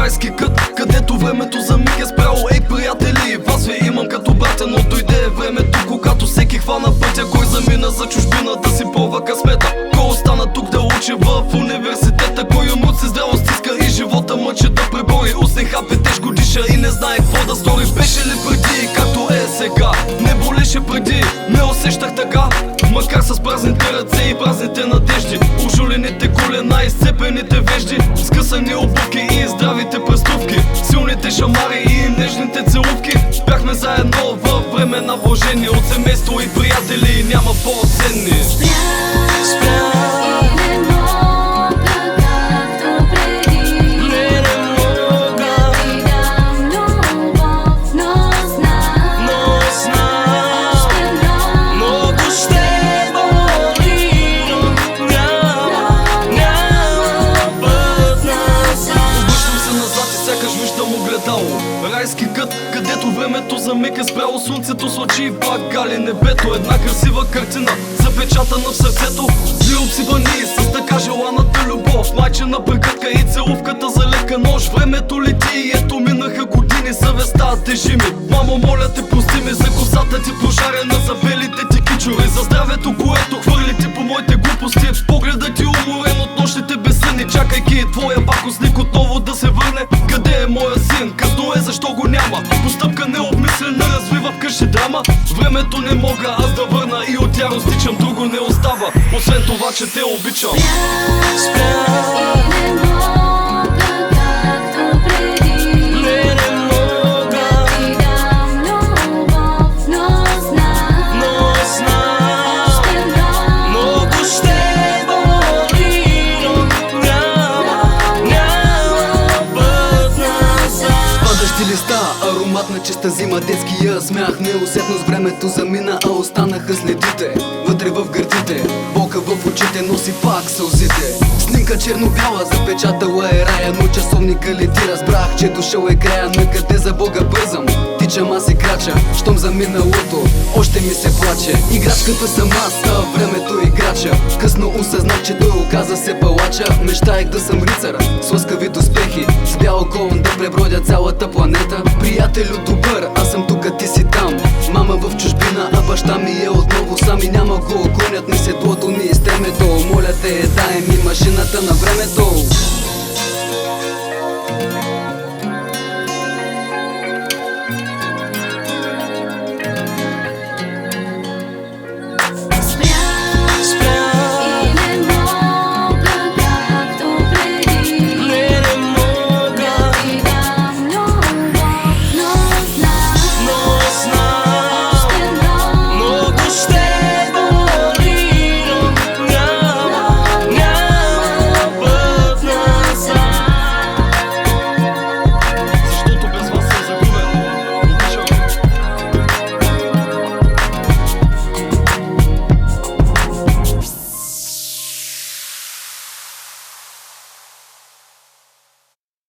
райски кът, където времето за миг е спряло. Ей, приятели, вас ви имам като братя, но дойде времето, когато всеки хвана пътя. Кой замина за чужбина да си пробва късмета? Кой остана тук да учи в университета? Кой умът се здраво стиска и живота мъче да пребори? Устен хапе, тежко диша и не знае какво да стори. Беше ли преди, както е сега? Не болеше преди, не усещах тъга. Макар с празните ръце и празните надежди, ужулените колена и сцепените вежди, скъсани обувки и здравите преступки, силните шамари и нежните целувки. Бяхме заедно във време на вложение, от семейство и приятели няма по-ценни. Райски кът, където времето за миг е спряло. Слънцето с лъчи и пак гали небето. Една красива картина, запечатана в сърцето. Дни обсипани с така желаната любов, майчина прегръдка и целувката за лека нощ. Времето лети и ето минаха години, съвестта тежи ми. Мамо, моля те, прости ми за косата ти пожарена, за белите ти кичури, за здравето, което хвърли ти по моите глупости. Погледът ти уморен от нощите безсънни, чакайки твоя пакостник отново да се върне. Къде е моя син? Късно е, защо го няма? Постъпка необмислена развива вкъщи драма. Времето не мога аз да върна и от ярост тичам, друго не остава, освен това, че те обичам. Листа, аромат на чиста зима, детския смях. Неусетно с времето замина, а останаха следите вътре в гърдите. Болка в очите носи пак сълзите. Снимка черно-бяла, запечатала е рая, но часовника лети. Разбрах, че дошъл е края, накъде за Бога бързам. Тичам аз и крача, щом за миналото още ми се плаче. Играчката съм аз, а времето играча. Късно осъзнах, че той оказа се палача. Мечтаех да съм рицар с лъскави доспехи, с бял колон да пребродя цялата планета. Приятелю добър, аз съм тук, ти си там. Мама в чужбина, а баща ми е отново сам. И няма го гонят ни седлото, ни стремето. Моля те, дай ми машината на времето.